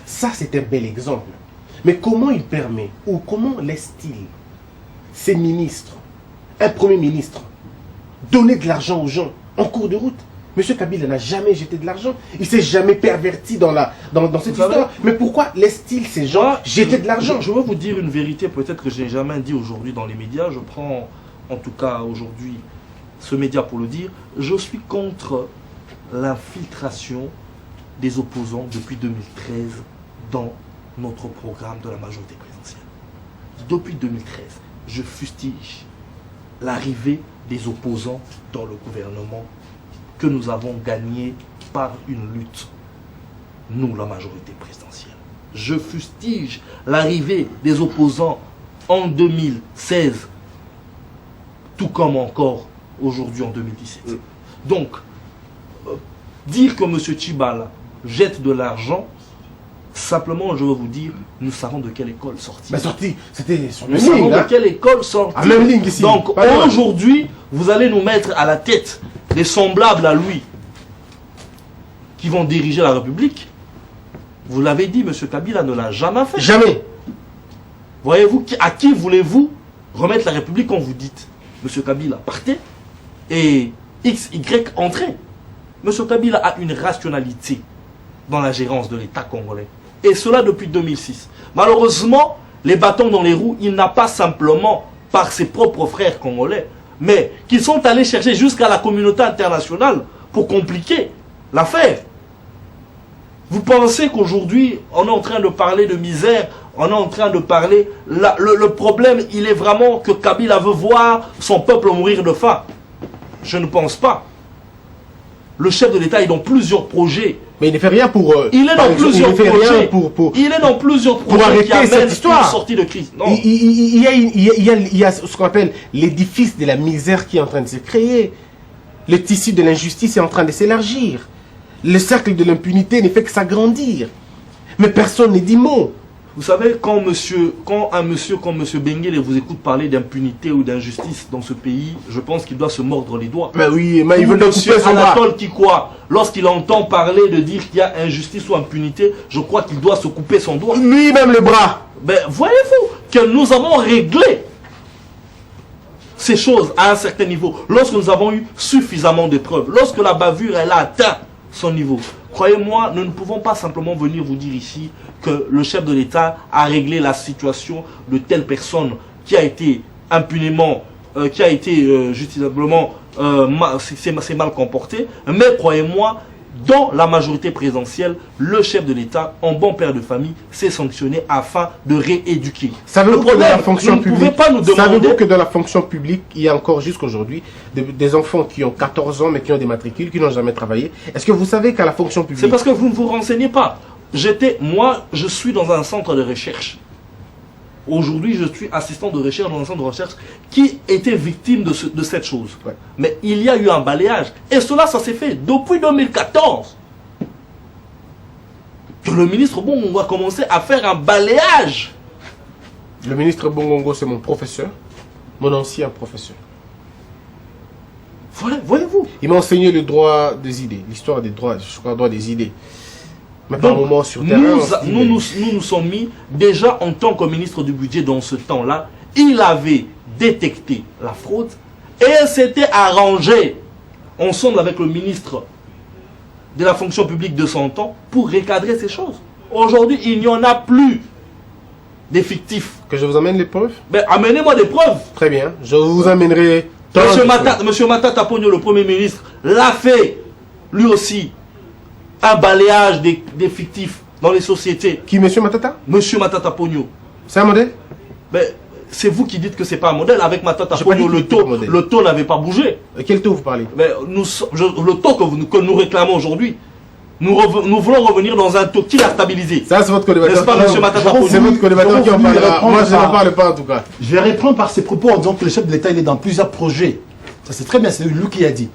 Ça, c'est un bel exemple. Mais comment il permet, ou comment laisse-t-il ses ministres, un premier ministre, donner de l'argent aux gens en cours de route. Monsieur Kabila n'a jamais jeté de l'argent. Il s'est jamais perverti dans cette histoire. Mais pourquoi laisse-t-il ces gens jeter de l'argent? Je veux vous dire une vérité, peut-être que je n'ai jamais dit aujourd'hui dans les médias. Je prends en tout cas aujourd'hui ce média pour le dire. Je suis contre l'infiltration des opposants depuis 2013 dans notre programme de la majorité présidentielle. Depuis 2013, je fustige l'arrivée des opposants dans le gouvernement que nous avons gagné par une lutte, nous, la majorité présidentielle. Je fustige l'arrivée des opposants en 2016, tout comme encore aujourd'hui en 2017. Donc, dire que M. Tchibala jette de l'argent, simplement, je veux vous dire, nous savons de quelle école sortir. Mais sorti, c'était sur Nous savons de quelle école sortir. même ligne ici. Donc, aujourd'hui, vous allez nous mettre à la tête des semblables à lui qui vont diriger la République. Vous l'avez dit, M. Kabila ne l'a jamais fait. Jamais. Voyez-vous, à qui voulez-vous remettre la République quand vous dites M. Kabila partez et X, Y entrez? M. Kabila a une rationalité dans la gérance de l'État congolais. Et cela depuis 2006. Malheureusement, les bâtons dans les roues, il n'a pas simplement par ses propres frères congolais, mais qu'ils sont allés chercher jusqu'à la communauté internationale pour compliquer l'affaire. Vous pensez qu'aujourd'hui, on est en train de parler de misère, on est en train de parler... Le problème, il est vraiment que Kabila veut voir son peuple mourir de faim. Je ne pense pas. Le chef de l'État est dans plusieurs projets. Mais il ne fait rien pour... Il est dans plusieurs projets. Il est dans plusieurs projets arrêter qui amènent cette histoire. une sortie de crise. Non. Il y a ce qu'on appelle l'édifice de la misère qui est en train de se créer. Le tissu de l'injustice est en train de s'élargir. Le cercle de l'impunité ne fait que s'agrandir. Mais personne ne dit mot. Vous savez, quand un monsieur comme M. Benguele vous écoute parler d'impunité ou d'injustice dans ce pays, je pense qu'il doit se mordre les doigts. Mais oui, mais il veut M. couper son bras. Anatole Kikwa, lorsqu'il entend parler de dire qu'il y a injustice ou impunité, je crois qu'il doit se couper son doigt. Lui-même le bras. Ben, voyez-vous que nous avons réglé ces choses à un certain niveau, lorsque nous avons eu suffisamment de preuves, lorsque la bavure elle a atteint son niveau. Croyez-moi, nous ne pouvons pas simplement venir vous dire ici que le chef de l'État a réglé la situation de telle personne qui a été impunément, justifiablement, s'est mal comporté. Mais croyez-moi, dans la majorité présidentielle, le chef de l'État, en bon père de famille, s'est sanctionné afin de rééduquer. Savez-vous que dans la fonction vous ne pouvez publique, pas nous demander... savez-vous que dans la fonction publique, il y a encore jusqu'aujourd'hui des enfants qui ont 14 ans mais qui ont des matricules, qui n'ont jamais travaillé. Est-ce que vous savez qu'à la fonction publique... C'est parce que vous ne vous renseignez pas. Moi, je suis dans un centre de recherche. Aujourd'hui, je suis assistant de recherche dans un centre de recherche qui était victime de cette chose. Ouais. Mais il y a eu un balayage. Et cela, ça s'est fait depuis 2014. Que le ministre Bongongo a commencé à faire un balayage. Le ministre Bongongo, c'est mon professeur, mon ancien professeur. Voyez-vous. Il m'a enseigné le droit des idées, l'histoire des droits, je crois, droit des idées. Mais par Donc, moment sur terrain, nous nous sommes mis, déjà en tant que ministre du budget dans ce temps-là, il avait détecté la fraude et s'était arrangé ensemble avec le ministre de la fonction publique de son temps pour recadrer ces choses. Aujourd'hui, il n'y en a plus d'effectifs. que je vous amène les preuves. Mais amenez-moi des preuves. Très bien, je vous amènerai... Monsieur Matata Ponyo, le Premier ministre, l'a fait, lui aussi, un balayage des fictifs dans les sociétés. Qui, monsieur Matata? Monsieur Matata Ponyo. C'est un modèle? Mais c'est vous qui dites que c'est pas un modèle. Avec Matata J'ai pas Ponyo, dit que c'était un modèle. le taux n'avait pas bougé. De quel taux vous parlez? Mais le taux que nous réclamons aujourd'hui, nous voulons revenir dans un taux qui l'a stabilisé. Ça, c'est votre collébateur. N'est-ce pas, monsieur Matata Ponyo? C'est votre collébateur qui en parlera. Moi, je n'en parle pas, en tout cas. Je vais répondre par ses propos en disant que le chef de l'État, il est dans plusieurs projets. Ça, c'est très bien, c'est lui qui a dit.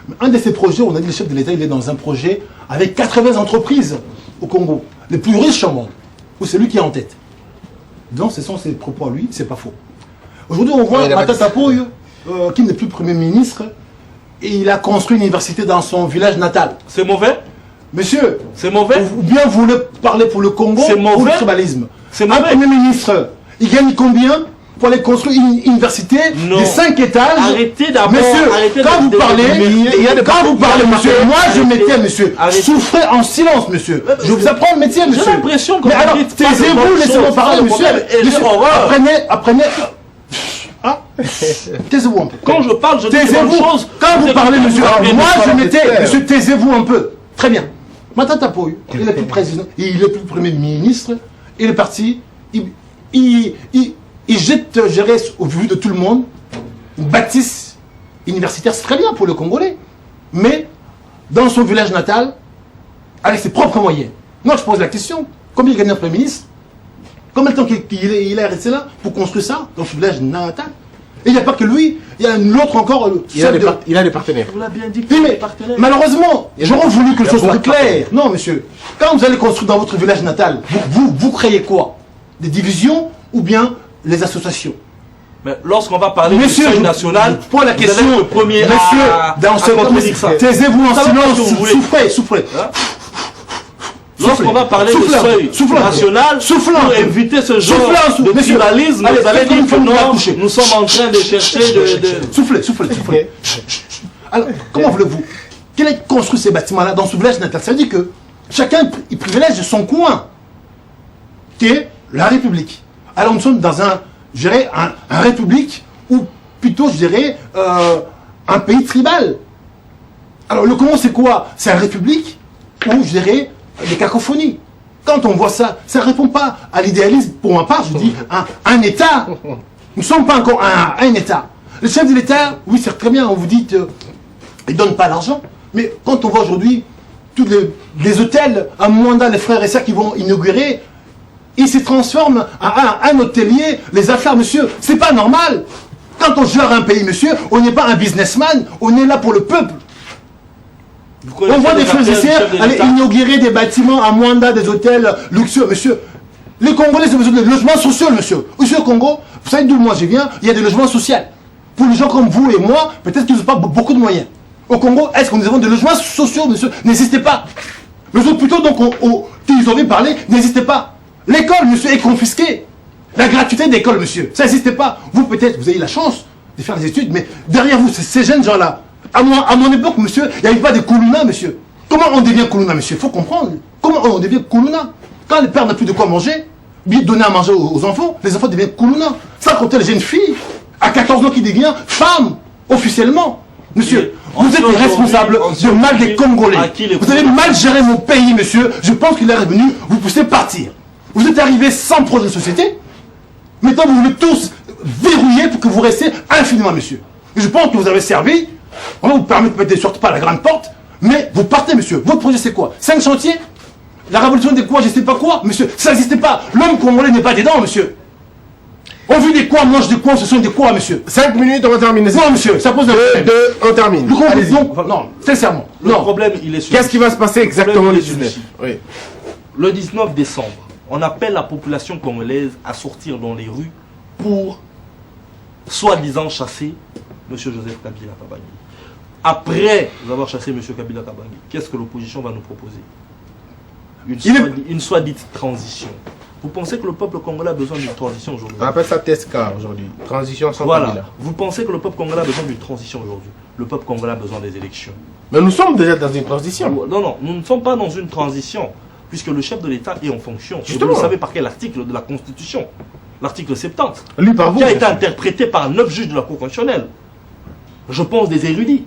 Mais un de ces projets, on a dit le chef de l'État, il est dans un projet avec 80 entreprises au Congo, les plus riches au monde. Ou c'est lui qui est en tête. Donc, ce sont ses propos à lui, c'est pas faux. Aujourd'hui, on voit Matata Ponyo, qui n'est plus Premier ministre, et il a construit une université dans son village natal. C'est mauvais? Monsieur, C'est mauvais? ou bien vous voulez parler pour le Congo C'est ou mauvais. le tribalisme. C'est Un mauvais. Premier ministre, il gagne combien pour aller construire une université Non. de 5 étages. Arrêtez d'abord. Monsieur, arrêtez quand vous parlez, quand vous parlez, monsieur, moi je Arrêtez. mettais, monsieur, Arrêtez. souffrez en silence, monsieur. Je vous apprends le métier, monsieur. J'ai l'impression que Mais vous alors, dites pas de taisez-vous, bonnes laissez-moi choses, parler, c'est monsieur. ça le problème. Et Monsieur, j'ai horreur. apprenez. Ah, taisez-vous un peu. Quand je parle, je dis des bonnes Taisez-vous. choses. Quand vous parlez, monsieur, avez moi des je paroles mettais, d'expert. monsieur, taisez-vous un peu. Très bien. Matata Poy, il est plus président, il est plus premier ministre, il est parti, il jette, je dirais, au vu de tout le monde, une bâtisse universitaire, c'est très bien pour le Congolais. Mais dans son village natal, avec ses propres moyens. Moi, je pose la question, combien il gagne un premier ministre? Combien de temps il est resté là pour construire ça dans son village natal? Et il n'y a pas que lui, il y a un autre encore. Il a des partenaires. Vous l'avez bien dit. Oui, mais partenaires. malheureusement, j'aurais voulu que les choses soient beaucoup de claires. Non, monsieur. Quand vous allez construire dans votre village natal, vous créez quoi? Des divisions ou bien les associations? Mais lorsqu'on va parler du Monsieur, seuil national, je pose la vous allez question. être le premier Monsieur, à contredire ça. taisez-vous en Ça va pas silence, si vous voulez. souffrez. Hein? Lorsqu'on va parler Soufflez, de seuil soufflez. national, Soufflez. pour éviter ce genre Soufflez, de monsieur. pluralisme, Allez, vous allez faites-le dire une que fois que vous non, la couchez. nous sommes en train de chercher de... Soufflez. Alors, comment voulez-vous qu'il ait construit ces bâtiments-là dans ce village natal? Ça veut dire que chacun il privilège son coin, qui est la République. Alors nous sommes dans je dirais, un République, ou plutôt, je dirais, un pays tribal. Alors le Congo, c'est quoi? C'est une République, ou je dirais, des cacophonies. Quand on voit ça, ça ne répond pas à l'idéalisme. Pour ma part, je dis un État. Nous ne sommes pas encore un État. Le chef de l'État, oui, c'est très bien, on vous dit qu'il ne donne pas l'argent. Mais quand on voit aujourd'hui tous les hôtels, à Mwanda, les frères et sœurs qui vont inaugurer, ils se transforment en un hôtelier, les affaires, monsieur. C'est pas normal. Quand on gère un pays, monsieur, on n'est pas un businessman, on est là pour le peuple. On voit des frères et sœurs aller inaugurer des bâtiments à Mwanda, des hôtels luxueux, monsieur. Les Congolais ont besoin de logements sociaux, monsieur. Ici au Congo, vous savez d'où moi je viens, il y a des logements sociaux. Pour les gens comme vous et moi, peut-être qu'ils n'ont pas beaucoup de moyens. Au Congo, est-ce que nous avons des logements sociaux, monsieur? N'existez pas. Les autres, plutôt, donc, ils ont parlé, n'existez pas. L'école, monsieur, est confisquée. La gratuité d'école, monsieur, ça n'existait pas. Vous, peut-être, vous avez eu la chance de faire des études, mais derrière vous, ces jeunes gens-là, à mon époque, monsieur, il n'y avait pas de Koulouna, monsieur. Comment on devient Koulouna, monsieur? Il faut comprendre. Comment on devient Koulouna? Quand le père n'a plus de quoi manger, bien donner à manger aux enfants, les enfants deviennent Koulouna. Sans compter les jeunes filles, à 14 ans qui devient femme, officiellement. Monsieur, vous êtes responsable de mal des Congolais. Vous avez mal géré mon pays, monsieur. Je pense qu'il est revenu, vous poussez partir. Vous êtes arrivé sans projet de société. Maintenant, vous voulez tous verrouiller pour que vous restiez infiniment, monsieur. Je pense que vous avez servi. On va vous permettre de mettre surtout pas la grande porte. Mais vous partez, monsieur. Votre projet, c'est quoi? 5 chantiers? La révolution des quoi? Je sais pas quoi, monsieur. Ça n'existait pas. L'homme congolais n'est pas dedans, monsieur. On vit des quoi, mange des quoi, ce sont des quoi, monsieur. 5 minutes, on va terminer. Non, monsieur, ça pose un problème. On termine. Allez-y. Non, sincèrement. Le problème, il est sur... Qu'est-ce qui va se passer exactement le problème, il est 19? Oui. Le 19 décembre, on appelle la population congolaise à sortir dans les rues pour, soi-disant, chasser M. Joseph Kabila Kabange. Après avoir chassé M. Kabila Kabange, qu'est-ce que l'opposition va nous proposer? Une soi-dite transition. Vous pensez que le peuple congolais a besoin d'une transition aujourd'hui? On appelle ça TESCA aujourd'hui. Transition sans Voilà. Kabila. Vous pensez que le peuple congolais a besoin d'une transition aujourd'hui? Le peuple congolais a besoin des élections. Mais nous sommes déjà dans une transition. Non, nous ne sommes pas dans une transition, puisque le chef de l'État est en fonction. Justement. Et vous le savez par quel article de la Constitution? L'article 70. Lui par vous. Qui a été interprété par 9 juges de la Cour constitutionnelle. Je pense des érudits.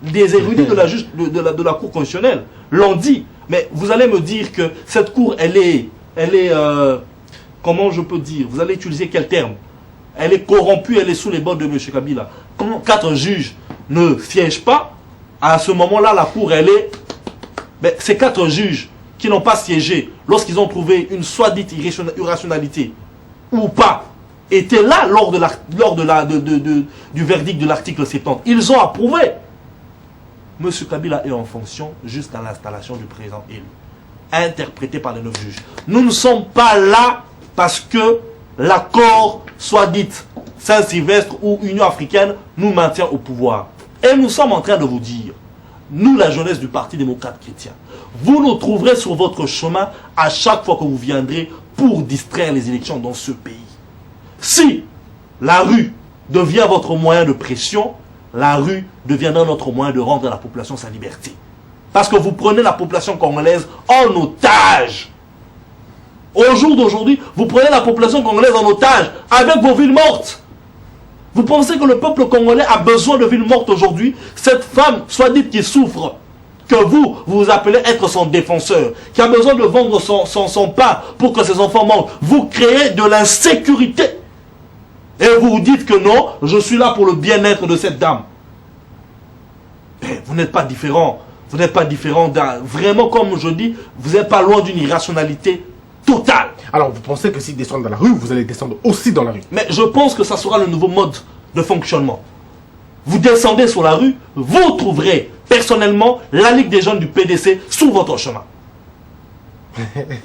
Des érudits de la Cour constitutionnelle l'ont dit. Mais vous allez me dire que cette Cour, elle est comment je peux dire? Vous allez utiliser quel terme? Elle est corrompue, elle est sous les bords de M. Kabila. Quand 4 juges ne siègent pas, à ce moment-là, la Cour, elle est... Mais ces 4 juges qui n'ont pas siégé, lorsqu'ils ont trouvé une soi-dite irrationalité, ou pas, étaient là lors du verdict de l'article 70. Ils ont approuvé. M. Kabila est en fonction jusqu'à l'installation du président élu, interprété par les 9 juges. Nous ne sommes pas là parce que l'accord, soit dit Saint-Sylvestre ou Union africaine, nous maintient au pouvoir. Et nous sommes en train de vous dire, nous la jeunesse du Parti démocrate chrétien, vous nous trouverez sur votre chemin à chaque fois que vous viendrez pour distraire les élections dans ce pays. Si la rue devient votre moyen de pression, la rue deviendra notre moyen de rendre à la population sa liberté. Parce que vous prenez la population congolaise en otage. Au jour d'aujourd'hui, vous prenez la population congolaise en otage avec vos villes mortes. Vous pensez que le peuple congolais a besoin de villes mortes aujourd'hui? Cette femme, soit dite qui souffre, que vous appelez être son défenseur, qui a besoin de vendre son pain pour que ses enfants mangent, vous créez de l'insécurité. Et vous vous dites que non, je suis là pour le bien-être de cette dame. Mais vous n'êtes pas différent. Vous n'êtes pas différent vraiment, comme je dis, vous n'êtes pas loin d'une irrationalité totale. Alors, vous pensez que s'ils descendent dans la rue, vous allez descendre aussi dans la rue? Mais je pense que ça sera le nouveau mode de fonctionnement. Vous descendez sur la rue, vous trouverez personnellement la Ligue des jeunes du PDC sur votre chemin.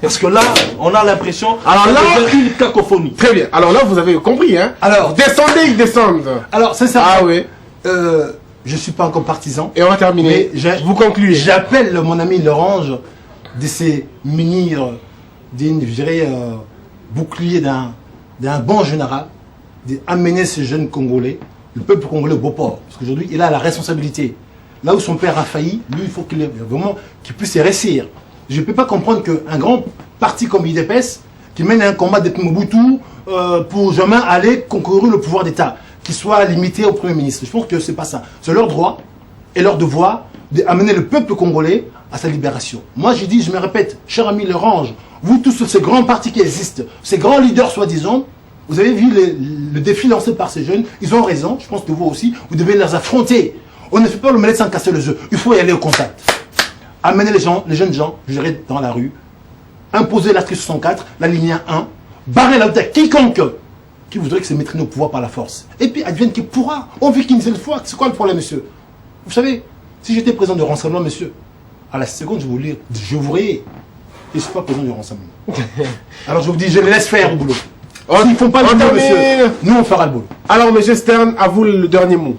Parce que là, on a l'impression qu'il y a une cacophonie. Très bien. Alors là, vous avez compris, hein? Alors, descendez, ils descendent. Alors, c'est ça. Ah oui. Je ne suis pas encore partisan. Et on va terminer. Vous concluez. J'appelle mon ami Lorange de se munir d'une, je dirais, bouclier d'un bon général, d'amener ces jeunes Congolais, le peuple congolais au beau port. Parce qu'aujourd'hui, il a la responsabilité. Là où son père a failli, lui, il faut qu'il puisse y réussir. Je ne peux pas comprendre qu'un grand parti comme IDPS, qui mène un combat depuis Mobutu pour jamais aller concourir le pouvoir d'État, qui soit limité au Premier ministre. Je pense que ce n'est pas ça. C'est leur droit et leur devoir d'amener le peuple congolais à sa libération. Moi, je dis, je me répète, cher ami Lorange, vous tous ces grands partis qui existent, ces grands leaders soi-disant, vous avez vu le défi lancé par ces jeunes, ils ont raison, je pense que vous aussi, vous devez les affronter. On ne fait pas le omelette sans casser les œufs, il faut y aller au contact. Amener les jeunes gens, je dirais, dans la rue, imposer l'article 64, l'alinéa 1, barrer la route à quiconque qui voudrait que c'est maîtrisé au pouvoir par la force. Et puis, advienne qui pourra. On vit qu'une seule fois. C'est quoi le problème, monsieur? Vous savez, si j'étais président de renseignement, monsieur, à la seconde, je vous riais. Et je ne suis pas président du renseignement. Alors, je vous dis, je les laisse faire au boulot. S'ils ne font pas le boulot, monsieur, nous, on fera le boulot. Alors, monsieur Stern, à vous le dernier mot.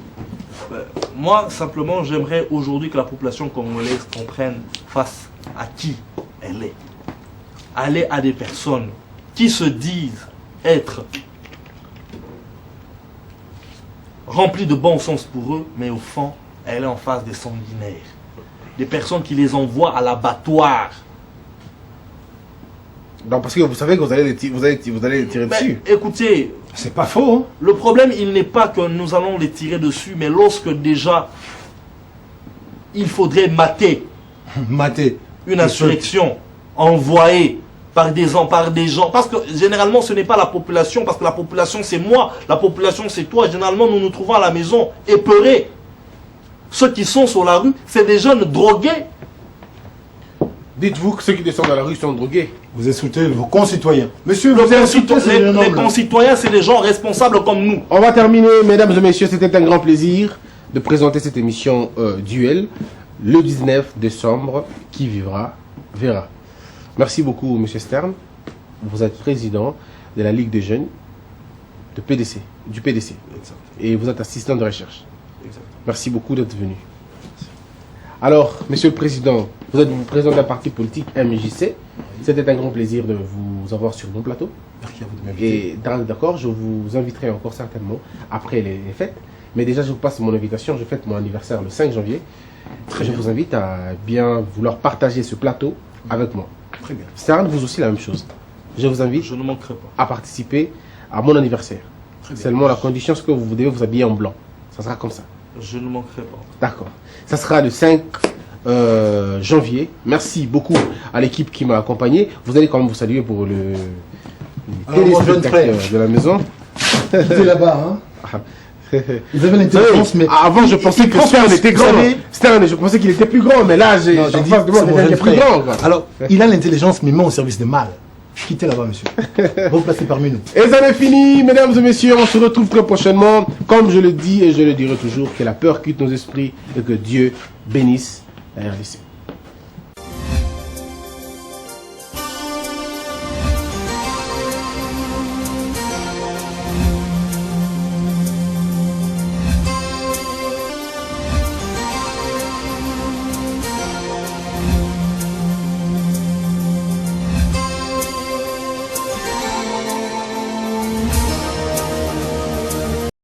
Moi, simplement, j'aimerais aujourd'hui que la population congolaise comprenne face à qui elle est. Aller à des personnes qui se disent être remplies de bon sens pour eux, mais au fond, elle est en face des sanguinaires. Des personnes qui les envoient à l'abattoir. Non, parce que vous savez que vous allez les tirer dessus. Écoutez, c'est pas faux. Hein? Le problème, il n'est pas que nous allons les tirer dessus, mais lorsque déjà il faudrait mater une insurrection envoyée par des gens. Parce que généralement, ce n'est pas la population, parce que la population, c'est moi, la population, c'est toi. Généralement, nous nous trouvons à la maison épeurés. Ceux qui sont sur la rue, c'est des jeunes drogués. Dites-vous que ceux qui descendent dans la rue sont drogués. Vous insultez vos concitoyens. Monsieur, les concitoyens, c'est des gens responsables comme nous. On va terminer, mesdames et messieurs. C'était un grand plaisir de présenter cette émission Duel. Le 19 décembre, qui vivra, verra. Merci beaucoup, monsieur Stern. Vous êtes président de la Ligue des jeunes du PDC. Et vous êtes assistant de recherche. Merci beaucoup d'être venu. Alors, monsieur le président, vous êtes président d'un parti politique MJC. C'était un grand plaisir de vous avoir sur mon plateau. Merci à vous de m'inviter. Et d'accord, je vous inviterai encore certainement après les fêtes. Mais déjà, je vous passe mon invitation. Je fête mon anniversaire le 5 janvier. Je vous invite à bien vouloir partager ce plateau avec moi. Très bien. Stern, vous aussi la même chose. Je vous invite je ne manquerai pas à participer à mon anniversaire. Seulement la condition, c'est que vous devez vous habiller en blanc. Ça sera comme ça. Je ne manquerai pas. D'accord. Ça sera le 5 janvier. Merci à l'équipe qui m'a accompagné. Vous allez quand même vous saluer pour le téléspectateur de la maison. C'était là-bas, hein. Vous avez l'intelligence, mais avant je pensais que Stern était grand. Stern, je pensais qu'il était plus grand, mais là j'ai en face de moi quelqu'un qui est plus grand. Alors, il a l'intelligence, mais met au service de mal. Quittez là-bas, monsieur. Replacez parmi nous. Et ça est fini, mesdames et messieurs. On se retrouve très prochainement. Comme je le dis et je le dirai toujours, que la peur quitte nos esprits et que Dieu bénisse la RDC.